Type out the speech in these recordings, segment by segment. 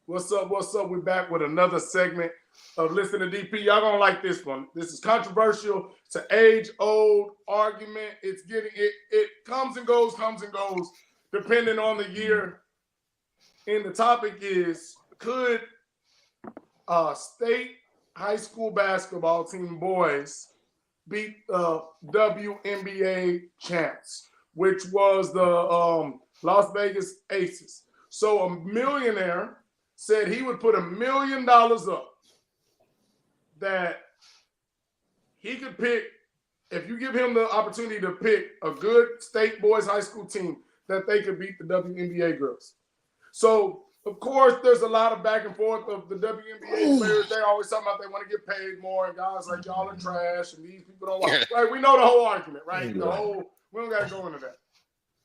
What's up? What's up? We're back with another segment of Listen to DP. Y'all gonna like this one. This is controversial. It's an age-old argument. It's getting it comes and goes, depending on the year. And the topic is: could state high school basketball team boys beat WNBA champs, which was the Las Vegas Aces? So a millionaire said he would put $1 million up that he could pick, if you give him the opportunity to pick a good state boys high school team, that they could beat the WNBA girls. So, of course, there's a lot of back and forth of the WNBA players. They always talking about they want to get paid more, and guys like y'all are trash, and these people don't want. Right? We know the whole argument, right? We don't got to go into that.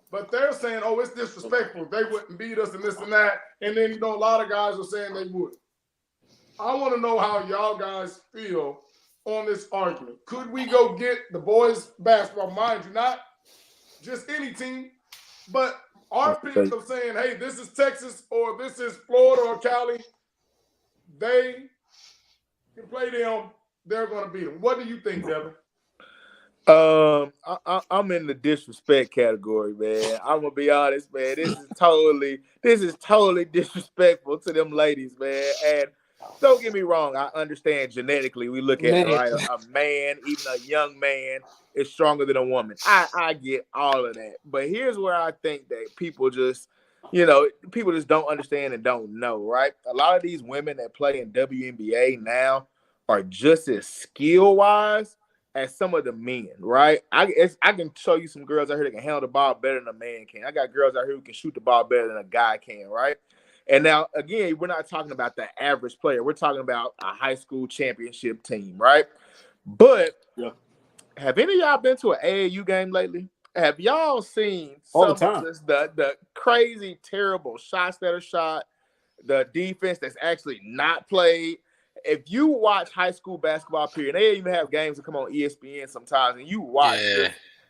But they're saying, oh, it's disrespectful. They wouldn't beat us and this and that. And then, a lot of guys are saying they would. I want to know how y'all guys feel on this argument. Could we go get the boys basketball, mind you, not just any team, but our pick of saying, hey, this is Texas or this is Florida or Cali. They can play them. They're going to beat them. What do you think, Devin? I'm in the disrespect category, man. I'm gonna be honest, man. This is totally disrespectful to them ladies, man. And don't get me wrong, I understand genetically. We look at it, right? A man, even a young man, is stronger than a woman. I get all of that, but here's where I think that people just don't understand and don't know, right? A lot of these women that play in WNBA now are just as skill-wise as some of the men, right? I can show you some girls out here that can handle the ball better than a man can. I got girls out here who can shoot the ball better than a guy can, right? And now, again, we're not talking about the average player. We're talking about a high school championship team, right? But have any of y'all been to an AAU game lately? Have y'all seen some of the crazy, terrible shots that are shot, the defense that's actually not played? If you watch high school basketball, period, they even have games that come on ESPN sometimes, and you watch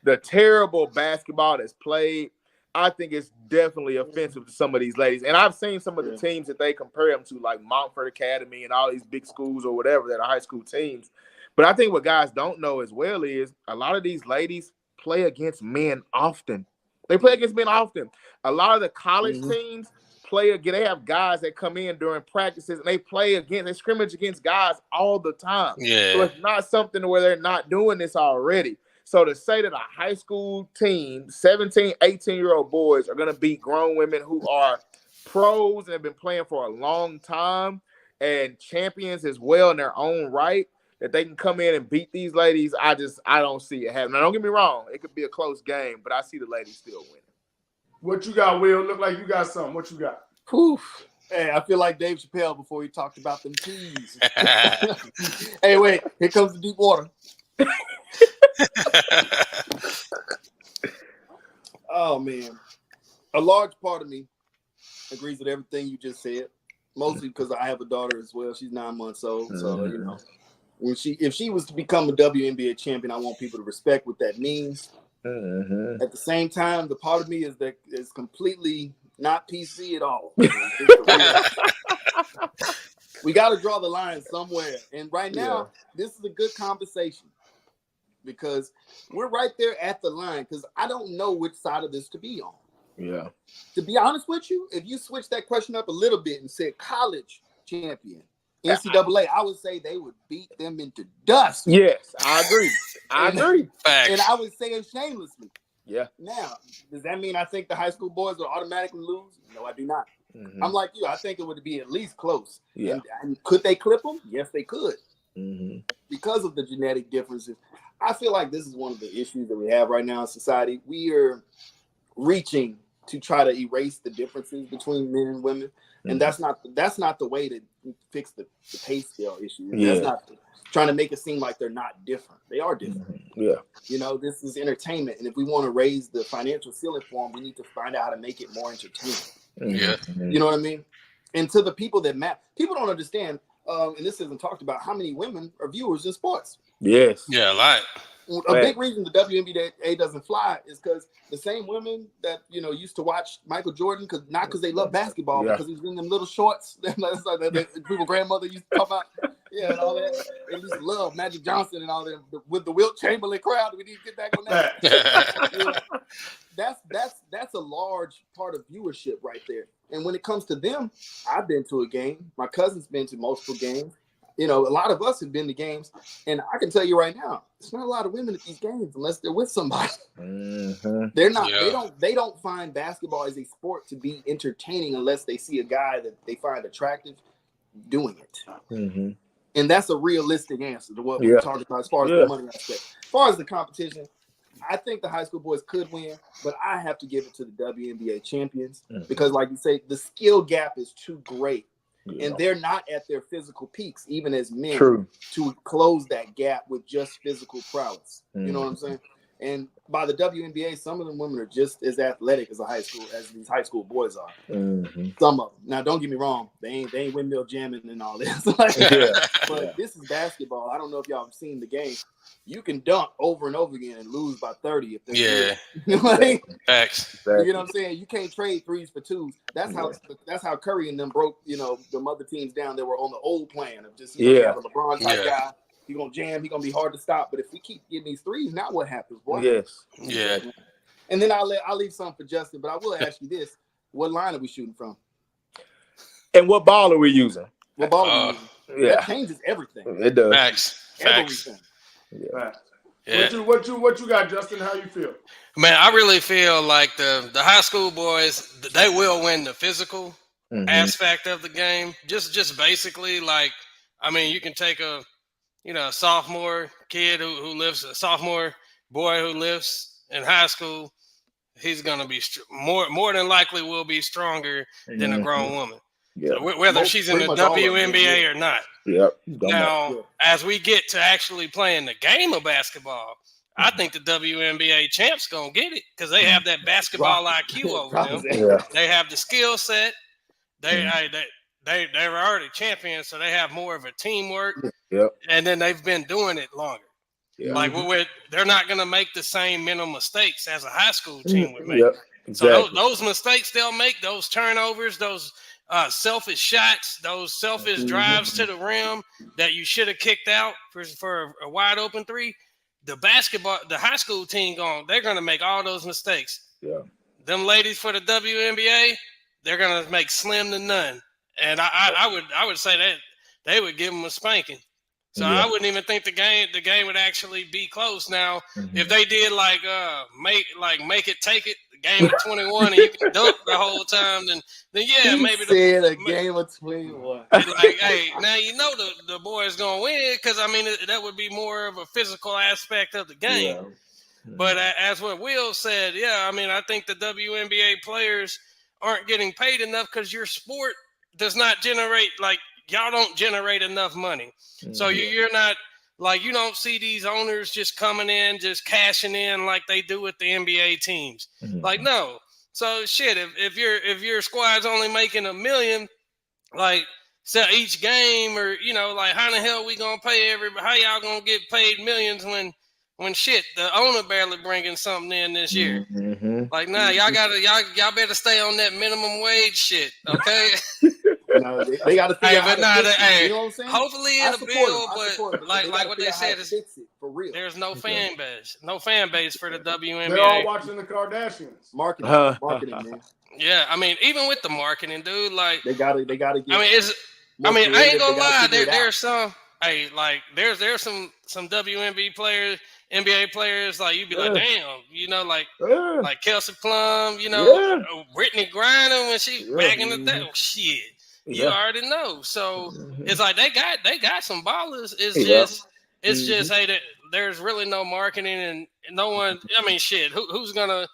the terrible basketball that's played, I think it's definitely offensive to some of these ladies. And I've seen some of the teams that they compare them to, like Montfort Academy and all these big schools or whatever that are high school teams. But I think what guys don't know as well is a lot of these ladies play against men often. They play against men often. A lot of the college teams they have guys that come in during practices and they scrimmage against guys all the time. Yeah. So it's not something where they're not doing this already. So to say that a high school team, 17, 18-year-old boys are going to beat grown women who are pros and have been playing for a long time and champions as well in their own right, that they can come in and beat these ladies, I don't see it happening. Now, don't get me wrong. It could be a close game, but I see the ladies still winning. What you got, Will? Look like you got something. What you got? Oof. Hey, I feel like Dave Chappelle before he talked about them teas. Hey, wait. Here comes the deep water. Oh, man. A large part of me agrees with everything you just said, mostly because I have a daughter as well. She's 9 months old. So, if she was to become a WNBA champion, I want people to respect what that means. At the same time, the part of me is completely not PC at all. We got to draw the line somewhere. And right now, this is a good conversation because we're right there at the line because I don't know which side of this to be on. Yeah. To be honest with you, if you switch that question up a little bit and said college champion, NCAA, I would say they would beat them into dust. Yes, I agree. Facts. And I would say it shamelessly. Yeah. Now, does that mean I think the high school boys will automatically lose? No, I do not. I'm like you. I think it would be at least close. Yeah. And could they clip them? Yes, they could. Because of the genetic differences. I feel like this is one of the issues that we have right now in society. We are reaching to try to erase the differences between men and women. And that's not the way to fix the pay scale issue. That's not trying to make it seem like they're not different. They are different. This is entertainment. And if we want to raise the financial ceiling for them, we need to find out how to make it more entertaining. You know what I mean? And to the people that matter, people don't understand, and this isn't talked about, how many women are viewers in sports. Yes. Yeah, a lot. A big reason the WNBA doesn't fly is because the same women that used to watch Michael Jordan, because they love basketball, because he's in them little shorts. That's like the people grandmother used to talk about, and all that. They used to love Magic Johnson and all that with the Wilt Chamberlain crowd. We need to get back on that. That's a large part of viewership right there. And when it comes to them, I've been to a game. My cousin's been to multiple games. A lot of us have been to games, and I can tell you right now, there's not a lot of women at these games unless they're with somebody. Mm-hmm. They're not. Yeah. They don't find basketball as a sport to be entertaining unless they see a guy that they find attractive doing it. Mm-hmm. And that's a realistic answer to what we're talking about as far as the money aspect. As far as the competition, I think the high school boys could win, but I have to give it to the WNBA champions because, like you say, the skill gap is too great. Yeah. And they're not at their physical peaks, even as men, to close that gap with just physical prowess. You know what I'm saying? And by the WNBA, some of them women are just as athletic as these high school boys are. Mm-hmm. Some of them. Now, don't get me wrong; they ain't windmill jamming and all this. But this is basketball. I don't know if y'all have seen the game. You can dunk over and over again and lose by 30 if they're good. Facts. You know what I'm saying? You can't trade threes for twos. That's how Curry and them broke, the other teams down that were on the old plan of just have a LeBron type guy. He's gonna jam, he's gonna be hard to stop. But if we keep getting these threes, now what happens, boy? Yes. Yeah. And then I'll leave some for Justin, but I will ask you this. What line are we shooting from? And what ball are we using? What ball are we using? That changes everything. It does. Facts. Everything. Yeah. What you got, Justin? How you feel? Man, I really feel like the high school boys, they will win the physical aspect of the game. Just basically, like, I mean, you can take a sophomore kid a sophomore boy who lives in high school. He's gonna be more than likely will be stronger than a grown woman. So whether she's in the WNBA or not. Yep. Now, as we get to actually playing the game of basketball, I think the WNBA champs gonna get it because they have that basketball IQ over them. Yeah. They have the skill set. They were already champions, so they have more of a teamwork. Yep. And then they've been doing it longer. Yeah. Like they're not gonna make the same mental mistakes as a high school team would make. Yep. Exactly. So those mistakes they'll make, those turnovers, those selfish shots, those selfish drives to the rim that you should have kicked out for a wide open three. The high school team they're gonna make all those mistakes. Yeah. Them ladies for the WNBA, they're gonna make slim to none. And I would say that they would give them a spanking. So I wouldn't even think the game would actually be close. Now, if they did make it take it, the game of 21 and you can dunk the whole time, then maybe a game of 21. Like, hey, now the boys gonna win because I mean that would be more of a physical aspect of the game. Yeah. But as what Will said, I mean I think the WNBA players aren't getting paid enough because your sport does not generate y'all don't generate enough money. So you're not you don't see these owners just coming in, just cashing in like they do with the NBA teams. No. So shit, if your squad's only making $1 million, so each game or how the hell we gonna pay everybody? How y'all gonna get paid millions when shit the owner barely bringing something in this year? Y'all better stay on that minimum wage shit, okay? No, they got to figure out. You know what I'm saying? Hopefully in a bill, but like what they said is fix it for real. There's no fan base for the WNBA. They're all watching the Kardashians. Marketing, man. Yeah, I mean, even with the marketing, dude, they gotta get. I ain't gonna lie. There's some. Hey, there's some WNBA players, NBA players. You'd be like, damn, like Kelsey Plum, Brittany Griner when she back in the day. Shit. You already know. So it's like they got some ballers. It's just hey, there's really no marketing and no one. I mean, shit. Who's gonna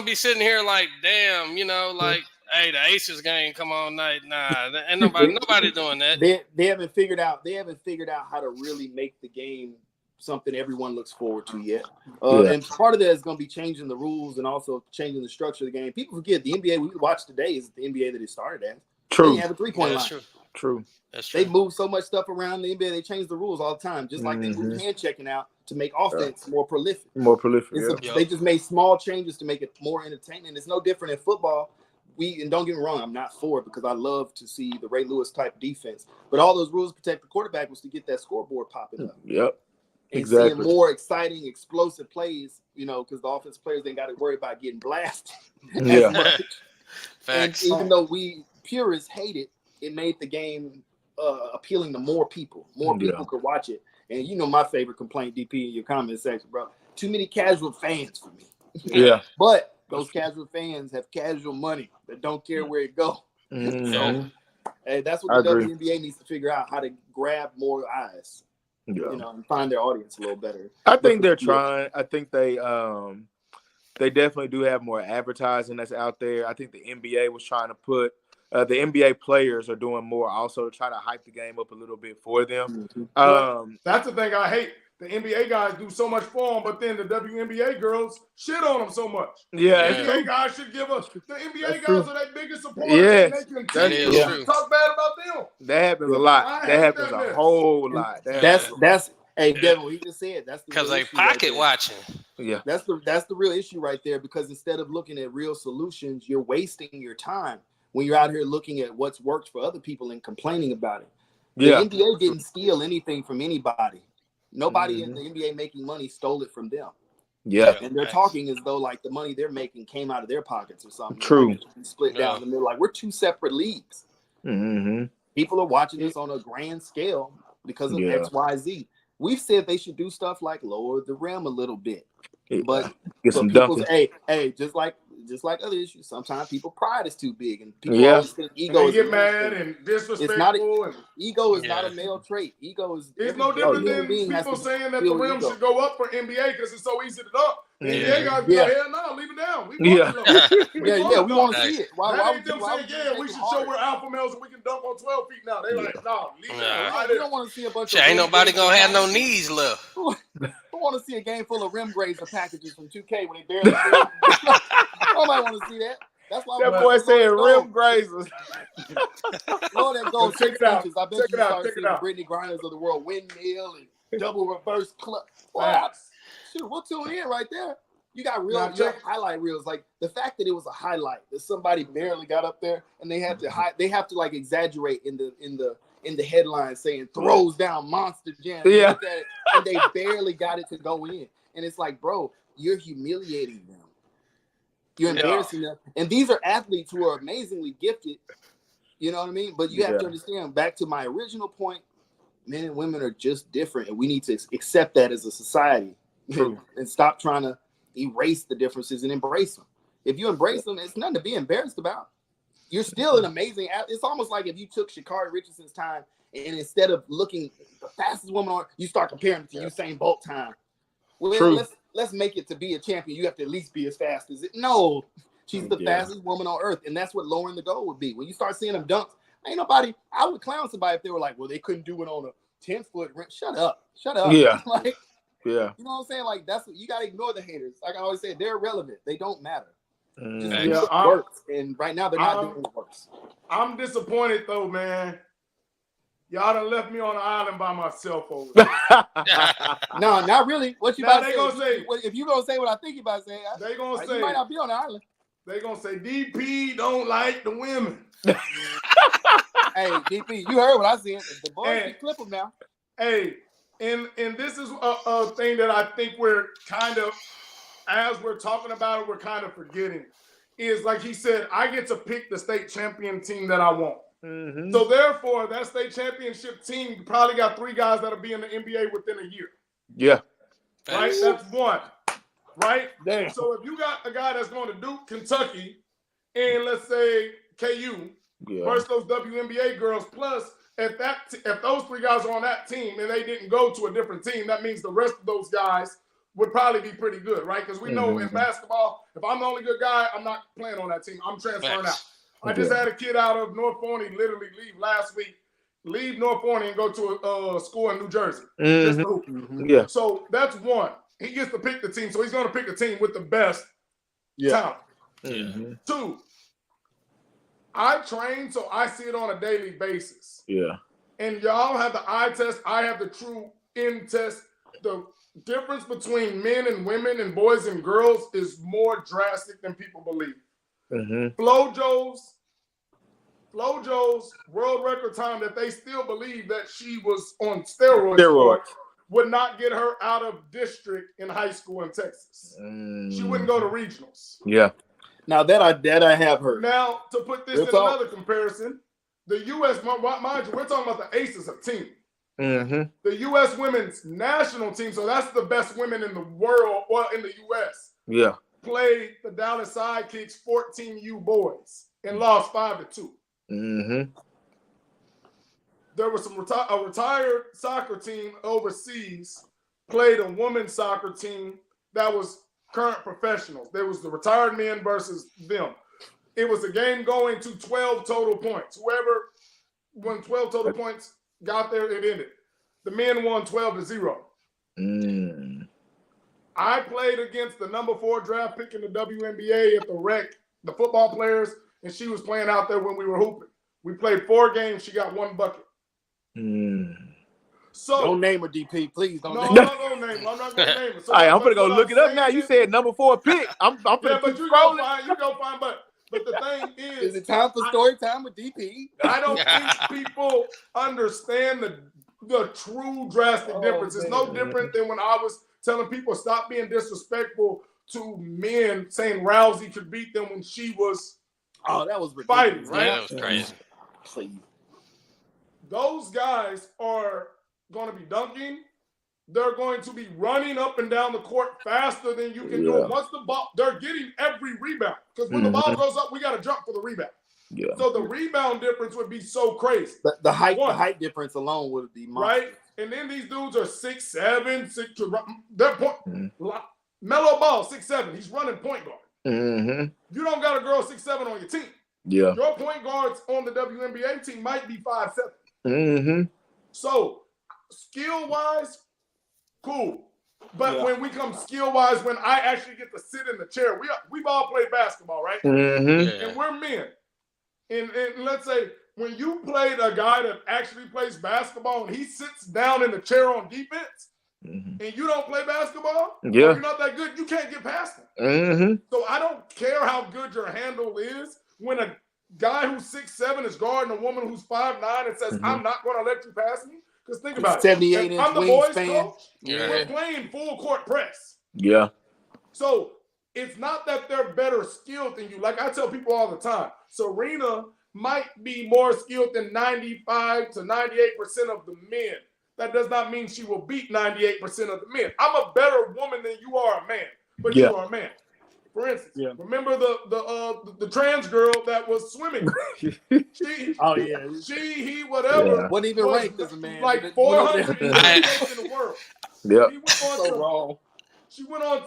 be sitting here like, damn, hey, the Aces game come on night. Nah, ain't nobody doing that. They haven't figured out how to really make the game something everyone looks forward to yet. And part of that is going to be changing the rules and also changing the structure of the game. People forget the NBA we watch today is the NBA that it started as. True. You have a 3-point line. True. True. That's true. They move so much stuff around the NBA. They change the rules all the time, just like they move hand checking out to make offense more prolific. More prolific. They just made small changes to make it more entertaining. It's no different in football. And don't get me wrong, I'm not for it because I love to see the Ray Lewis type defense. But all those rules to protect the quarterback was to get that scoreboard popping up. Yep. And seeing more exciting, explosive plays, because the offensive players ain't got to worry about getting blasted as much. Facts. And even though we purists hate it, it made the game appealing to more people. More people could watch it. And my favorite complaint, DP, in your comment section, bro. Too many casual fans for me. Yeah. But those casual fans have casual money that don't care where it goes. So, hey, that's what the WNBA needs to figure out, how to grab more eyes. And find their audience a little better. I think they're trying. I think they definitely do have more advertising that's out there. I think the NBA was trying to put the NBA players are doing more also to try to hype the game up a little bit for them. That's the thing I hate. The NBA guys do so much for them, but then the WNBA girls shit on them so much. Yeah. The NBA guys should give us. The NBA guys are their biggest supporters. Yeah. And they continue to talk bad about them. That happens a lot. That happens a whole lot. That's hey, Devin, what he just said. That's because they pocket watching. Yeah. That's the real issue right there, because instead of looking at real solutions, you're wasting your time when you're out here looking at what's worked for other people and complaining about it. The NBA didn't steal anything from anybody. Nobody in the NBA making money stole it from them. Yeah. And they're talking as though like the money they're making came out of their pockets or something. True. Like split down the middle. Like, we're two separate leagues. People are watching this on a grand scale because of X, Y, Z. We've said they should do stuff like lower the rim a little bit. But get some dunking. Hey, just like other issues, sometimes people pride is too big, and people always think ego is get mad and disrespectful. Ego is not a male trait. Ego is. It's no different than people saying that the rim should go up for NBA because it's so easy to dunk. The NBA guys be like, hell no, leave it down. We want to see it. Why would them say, we should show we're alpha males and we can dunk on 12 feet now? They like, no, leave it down. We don't want to see a bunch of. Ain't nobody gonna have no knees left. I want to see a game full of rim grazer packages from 2K when they barely. Nobody want to see that. That's why that boy saying rim grazers. Lord, that goes 6 inches. I bet you start seeing the Brittany Grinders of the world, windmill and double reverse club. Shoot, we'll tune in right there. You got real highlight reels. Like the fact that it was a highlight that somebody barely got up there and they had to they have to like exaggerate in the headline saying throws down Monster Jam. And they barely got it to go in. And it's like, bro, you're humiliating them. You're embarrassing them. And these are athletes who are amazingly gifted. You know what I mean? But you have to understand, back to my original point, men and women are just different. And we need to accept that as a society. And stop trying to erase the differences and embrace them. If you embrace them, it's nothing to be embarrassed about. You're still an amazing athlete. It's almost like if you took Sha'Carri Richardson's time and instead of looking the fastest woman on, you start comparing it to Usain Bolt time. Well, let's make it to be a champion. You have to at least be as fast as it. No, she's the fastest woman on earth, and that's what lowering the goal would be. When you start seeing them dunks, ain't nobody. I would clown somebody if they were like, "Well, they couldn't do it on a 10-foot rim." Shut up. Yeah. You know what I'm saying? Like, that's what you gotta ignore the haters. Like I always say, they're irrelevant. They don't matter. Just works. And right now they're not doing what works. I'm disappointed though, man. Y'all done left me on an island by myself over there. No, not really. What you about to say? Gonna say? If you gonna say what I think you about to say, they gonna say you might not be on the island. They gonna say DP don't like the women. Hey, DP, you heard what I said. The boys can clip them now. Hey, and this is a thing that I think we're kind of, as we're talking about it, we're kind of forgetting. Is like he said, I get to pick the state champion team that I want. So therefore, that state championship team probably got 3 guys that'll be in the NBA within a year. Yeah. Right? That's one. Right? Damn. So if you got a guy that's going to Duke, Kentucky, and let's say KU, versus those WNBA girls, plus if those 3 guys are on that team and they didn't go to a different team, that means the rest of those guys would probably be pretty good, right? Because we know in basketball, if I'm the only good guy, I'm not playing on that team. I'm transferring out. I just had a kid out of North Forney literally leave last week, leave North Forney and go to a school in New Jersey. Yeah. So that's one. He gets to pick the team. So he's going to pick a team with the best talent. 2, I train, so I see it on a daily basis. Yeah. And y'all have the eye test. I have the true in test. The difference between men and women and boys and girls is more drastic than people believe. Mm-hmm. FloJo's world record time that they still believe that she was on steroids. Would not get her out of district in high school in Texas. She wouldn't go to regionals. Yeah. Now that I have heard. Now, to put this in another comparison, the U.S., mind you, we're talking about the Aces of team. Mm-hmm. The U.S. women's national team, so that's the best women in the world, well, in the U.S., Yeah. played the Dallas Sidekicks 14U boys and lost 5-2. Mm-hmm. There was a retired soccer team overseas played a women's soccer team that was current professionals. There was the retired men versus them. It was a game going to 12 total points. Whoever won 12 total points got there, it ended. The men won 12-0. I played against the number 4 draft pick in the WNBA at the Rec, the football players, and she was playing out there when we were hooping. We played 4 games. She got 1 bucket. So don't name her, DP, please. Don't. I'm not gonna name her. I'm not gonna name her. So I'm gonna go look it up now. You said number 4 pick. I'm yeah, gonna but you go find. But the thing is it time for story time with DP? I don't think people understand the true drastic difference. It's no different than when I was telling people stop being disrespectful to men, saying Rousey could beat them when she was that was ridiculous. fighting, right? Yeah, that was crazy. Please. Those guys are going to be dunking. They're going to be running up and down the court faster than you can do it. Once the ball, they're getting every rebound. Because when the ball goes up, we got to jump for the rebound. Yeah. So the rebound difference would be so crazy. The height difference alone would be monstrous. Right? And then these dudes are 6'7", 6'2". They're Melo Ball, 6'7". He's running point guard. Mm-hmm. You don't got a girl 6'7" on your team. Yeah. Your point guards on the WNBA team might be 5'7". Mm-hmm. So skill-wise, cool. But when we come skill-wise, when I actually get to sit in the chair, we've all played basketball, right? Mm-hmm. And we're men. And let's say when you played a guy that actually plays basketball and he sits down in the chair on defense, and you don't play basketball, you're not that good, you can't get past him. Mm-hmm. So I don't care how good your handle is. When a guy who's 6'7" is guarding a woman who's 5'9" and says, I'm not going to let you pass me. Because think about it. 78-inch I'm the boys wingspan. coach. We're playing full court press. Yeah. So it's not that they're better skilled than you. Like I tell people all the time, Serena might be more skilled than 95 to 98% of the men. That does not mean she will beat 98% of the men. I'm a better woman than you are a man, but you are a man. For instance, remember the trans girl that was swimming? He, whatever. Wasn't even ranked as a man. Like 400 in the world. Yeah. She went on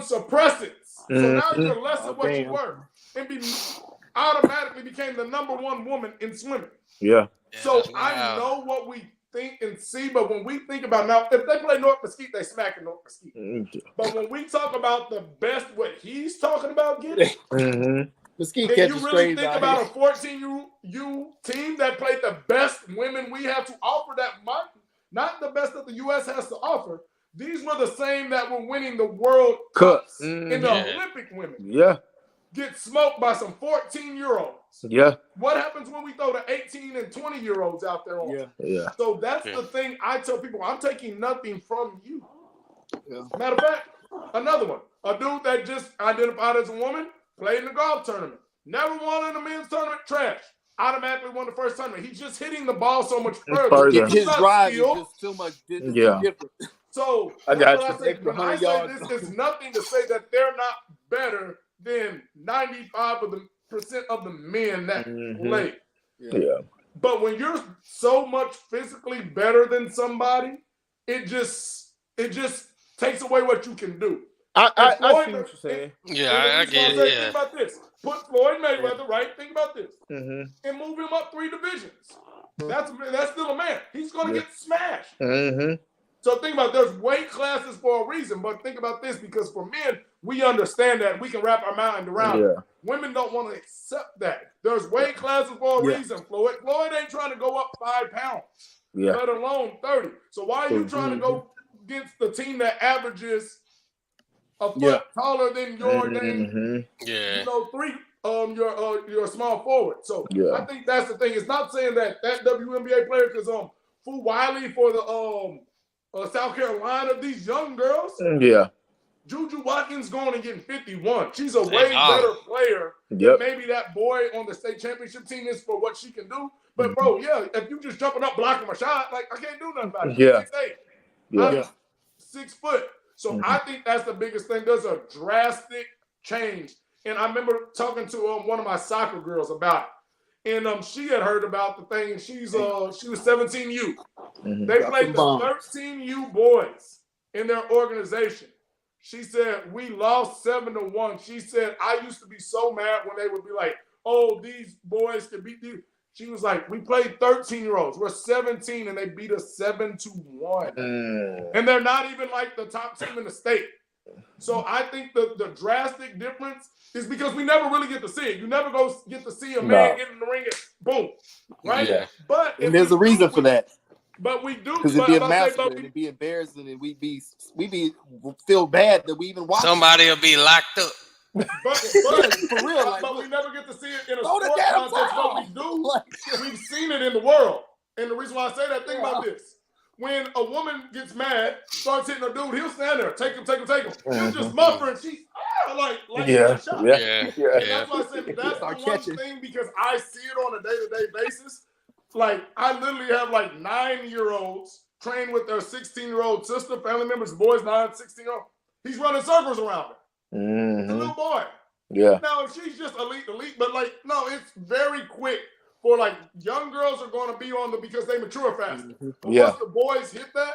suppressants. So now you're less of what you were, and automatically became the -- 1 woman in swimming. Yeah. So I know what we think and see, but when we think about now, if they play North Mesquite, they smack in North Mesquite. But when we talk about the best, what he's talking about getting, Mesquite and you really think about a 14U team that played the best women we have to offer, that might not the best that the U.S. has to offer. These were the same that were winning the World Cups in the Olympic women. Yeah. Get smoked by some 14-year-olds. Yeah. What happens when we throw the 18 and 20-year-olds out there on? Yeah. So that's the thing I tell people. I'm taking nothing from you. Matter of fact, another one. A dude that just identified as a woman, played in the golf tournament. Never won in a men's tournament, trash. Automatically won the first tournament. He's just hitting the ball so much further. His drive is just too much different. So I got you. When I say this, it's nothing to say that they're not better than 95% of the men that play. Yeah. But when you're so much physically better than somebody, it just takes away what you can do. I see what you're saying. I get it. Think about this. Put Floyd Mayweather, right? Think about this. And move him up 3 divisions. That's still a man. He's going to get smashed. So think about it. There's weight classes for a reason. But think about this, because for men, we understand that. We can wrap our mind around it. Women don't want to accept that. There's weight classes for a reason, Floyd. Floyd ain't trying to go up 5 pounds, let alone 30. So why are you trying to go against the team that averages a foot taller than your your small forward? So I think that's the thing. It's not saying that WNBA player is Fu Wiley for the South Carolina, these young girls. Juju Watkins going and getting 51. She's a way better player than maybe that boy on the state championship team is for what she can do. But bro, if you just jumping up blocking my shot, like I can't do nothing about it. 6'8". I'm 6 foot. So I think that's the biggest thing. There's a drastic change. And I remember talking to one of my soccer girls about it. And she had heard about the thing, and she was 17U. They played the 13U boys in their organization. She said, we lost 7-1. She said, I used to be so mad when they would be like, oh, these boys can beat these. She was like, we played 13-year-olds. We're 17, and they beat us 7-1. And they're not even like the top team in the state. So I think the drastic difference is because we never really get to see it. You never get to see a man get in the ring and boom, right? But there's a reason for that. But we do, because it'd be a massacre, and it'd be embarrassing, and we'd feel bad that we even watch. Somebody will be locked up. But for real, but we never get to see it in a sport context. But we do. We've seen it in the world, and the reason why I say that, think about this: when a woman gets mad, starts hitting a dude, he'll stand there, take him. He'll just muffle, and she's like a shot. That's why I said that's the one thing, because I see it on a day-to-day basis. Like, I literally have like 9-year-olds train with their 16-year-old sister, family members, boys, 9, 16-year-old. He's running circles around her. It's a little boy. Now, if she's just elite, but like, no, it's very quick for like young girls are going to be on because they mature faster. But once the boys hit that,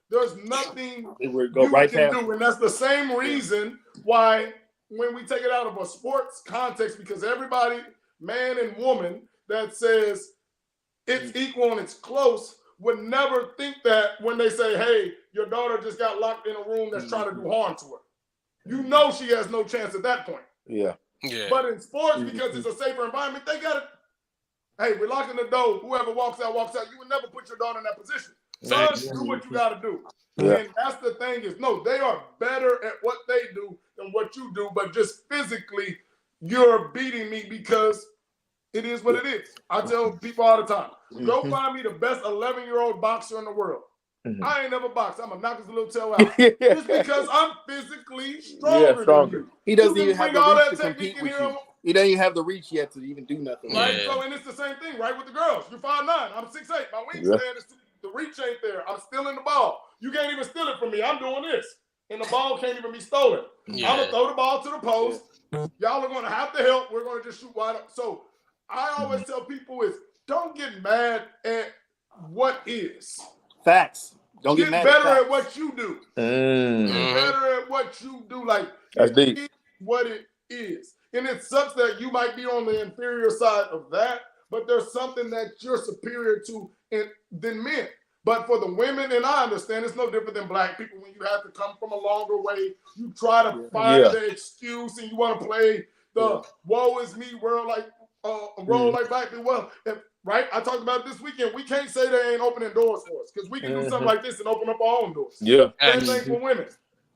there's nothing you can do. And that's the same reason why when we take it out of a sports context, because everybody, man and woman, that says it's equal and it's close, would never think that when they say, hey, your daughter just got locked in a room that's trying to do harm to her. You know she has no chance at that point. But in sports, because it's a safer environment, they got it. Hey, we're locking the door. Whoever walks out, walks out. You would never put your daughter in that position. So do what you got to do. And that's the thing is, no, they are better at what they do than what you do, but just physically, you're beating me because it is what it is. I tell people all the time, go find me the best 11-year-old boxer in the world. I ain't never boxed. I'm going to knock his little tail out. Just because I'm physically stronger than you. He doesn't even have the reach to compete with you. He doesn't even have the reach yet to even do nothing. Right? So, and it's the same thing, right, with the girls. You're 5'9". I'm 6'8". My wingspan is the reach ain't there. I'm stealing the ball. You can't even steal it from me. I'm doing this. And the ball can't even be stolen. I'm going to throw the ball to the post. Y'all are going to have to help. We're going to just shoot wide up. So I always tell people is don't get mad at what is. Facts. Don't get mad better at what you do. Get better at what you do. Like, that's deep. It's what it is. And it sucks that you might be on the inferior side of that, but there's something that you're superior to than men. But for the women, and I understand it's no different than black people when you have to come from a longer way. You try to find the excuse and you want to play the woe is me world like role like black people. Well, right? I talked about it this weekend. We can't say they ain't opening doors for us because we can do something like this and open up our own doors. Same thing for women.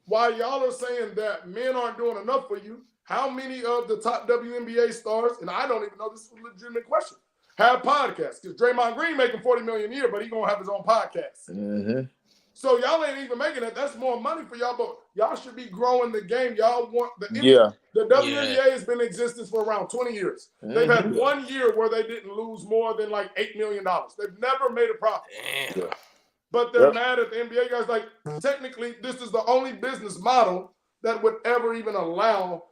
While y'all are saying that men aren't doing enough for you, how many of the top WNBA stars, and I don't even know, this is a legitimate question, have podcasts? Because Draymond Green making $40 million a year, but he gonna have his own podcast. So y'all ain't even making it. That's more money for y'all, but y'all should be growing the game. Y'all want the WNBA has been in existence for around 20 years. They've had 1 year where they didn't lose more than like $8 million. They've never made a profit. But they're mad at the NBA guys. Like, technically, this is the only business model that would ever even allow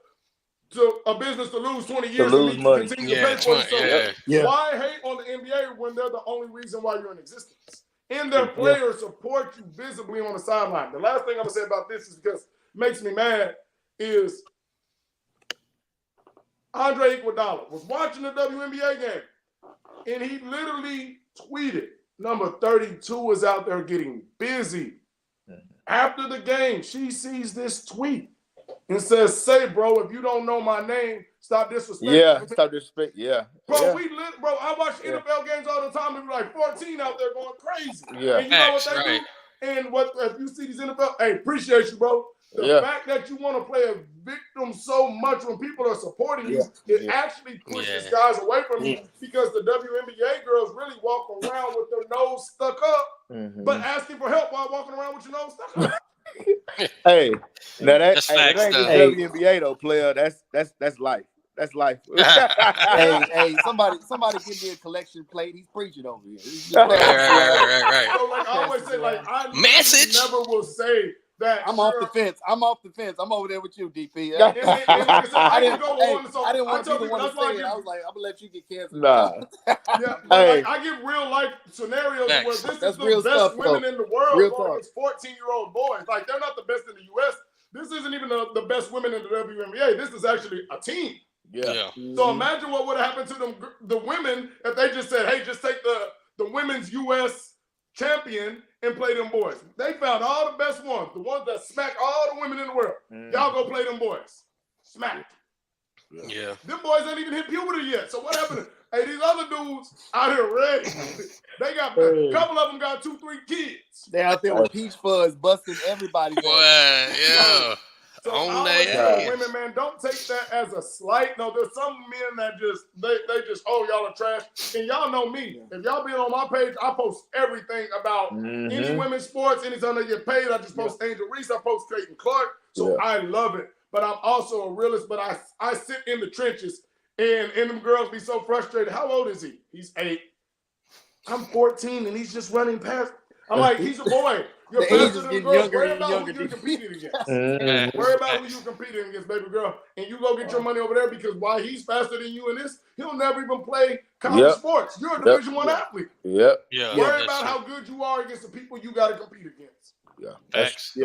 a business to lose 20 years and continue to pay for it. So why hate on the NBA when they're the only reason why you're in existence? And their players support you visibly on the sideline. The last thing I'm going to say about this is because it makes me mad is Andre Iguodala was watching the WNBA game, and he literally tweeted, number 32 is out there getting busy. After the game, she sees this tweet, and says, "Say, bro, if you don't know my name, stop disrespecting." Yeah, stop disrespect. Yeah, Bro, yeah. bro, I watch NFL games all the time. There's like 14 out there going crazy. Yeah. And you know what they do? And what if you see these NFL? Hey, appreciate you, bro. The fact that you want to play a victim so much when people are supporting you, it actually pushes guys away from you because the WNBA girls really walk around with their nose stuck up, but asking for help while walking around with your nose stuck up. Hey, now that That's ain't facts, the though. WNBA though, player. That's life. That's life. hey, somebody give me a collection plate. He's preaching over here. Right. So like I always say, like I Message. never will say that. I'm off the fence. I'm over there with you, DP. I didn't want to be the one to say it. I was like, I'm gonna let you get canceled. Nah. Yeah, but like, I give real life scenarios where this is That's the real best stuff, women though. in the world Real going talk. against 14-year-old boys. Like they're not the best in the U.S. This isn't even the best women in the WNBA. This is actually a team. Yeah. So imagine what would have happened to them, the women, if they just said, "Hey, just take the women's U.S. champion and play them boys." They found all the best ones, the ones that smack all the women in the world. Y'all go play them boys. Smack. Yeah. Them boys ain't even hit puberty yet. So what happened? Hey, these other dudes out here ready. They got a couple of them got 2-3 kids. They out there with peach fuzz busting everybody. Boy, yeah. So I On always that. tell women, man, don't take that as a slight. No, there's some men that just they just, oh, y'all are trash. And y'all know me. If y'all be on my page, I post everything about any women's sports, anytime they get paid. I just post Angel Reese, I post Clayton Clark. So I love it. But I'm also a realist, but I sit in the trenches and them girls be so frustrated. How old is he? He's 8. I'm 14 and he's just running past. I'm like, he's a boy. You're faster than girls. Worry about who you're competing against. Worry about who you're competing against, baby girl. And you go get your money over there because while he's faster than you in this, he'll never even play college sports. You're a Division I athlete. Yeah. Worry about how good you are against the people you got to compete against. Facts.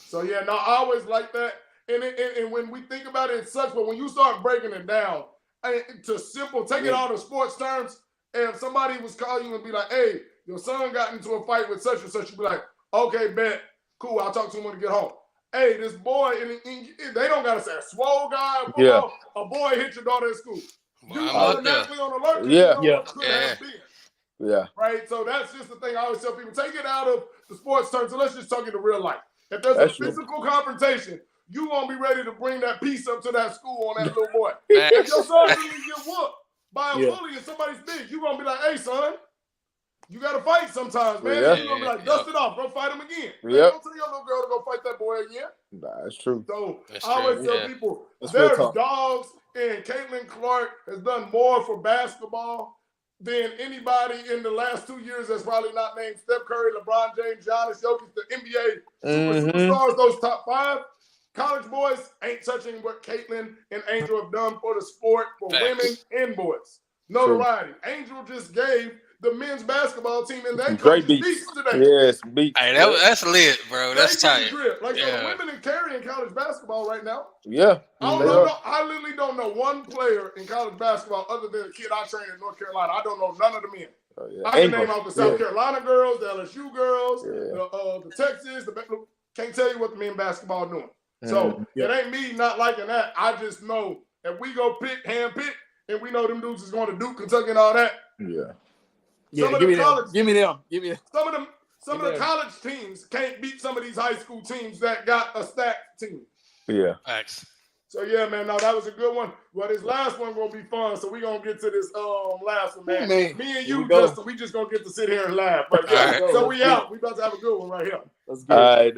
So yeah, no, I always like that. And when we think about it, it sucks. But when you start breaking it down to simple, take it all to sports terms, and if somebody was calling you and be like, "Hey, your son got into a fight with such and such," you'd be like, "Okay, bet, cool. I'll talk to him when I get home." Hey, this boy, and they don't gotta say a swole guy. A boy hit your daughter at school. You automatically on alert. Yeah. Right. So that's just the thing I always tell people: take it out of the sports terms, and let's just talk it to real life. If there's a physical confrontation, you gonna be ready to bring that piece up to that school on that little boy. If your son really get whooped by a bully and somebody's big, you gonna be like, "Hey, son, you gotta fight sometimes, man." Yeah. You gonna be like, "Dust it off, go fight him again." Don't tell your little girl to go fight that boy again. Nah, that's true. So I always tell people, there's dogs, and Caitlin Clark has done more for basketball than anybody in the last 2 years that's probably not named Steph Curry, LeBron James, Giannis, Jokic, the NBA superstars, those top 5. College boys ain't touching what Caitlin and Angel have done for the sport, for women and boys. Notoriety. Angel just gave the men's basketball team and they great beats today. Yes, beats. Hey, that's lit, bro. That's tight. Like so the women are carrying college basketball right now. Yeah. I literally don't know one player in college basketball other than the kid I trained in North Carolina. I don't know none of the men. I can name out the South Carolina girls, the LSU girls, the Texas, can't tell you what the men basketball doing. So it ain't me not liking that. I just know if we go hand pick, and we know them dudes is going to Duke, Kentucky, and all that. Some of the college teams can't beat some of these high school teams that got a stacked team. Yeah. Facts. So yeah, man, no, that was a good one. Well, this last one gonna be fun. So we gonna get to this last one, man. Me and you, Justin, we just gonna get to sit here and laugh. But so we out. We about to have a good one right here. Let's go. All right.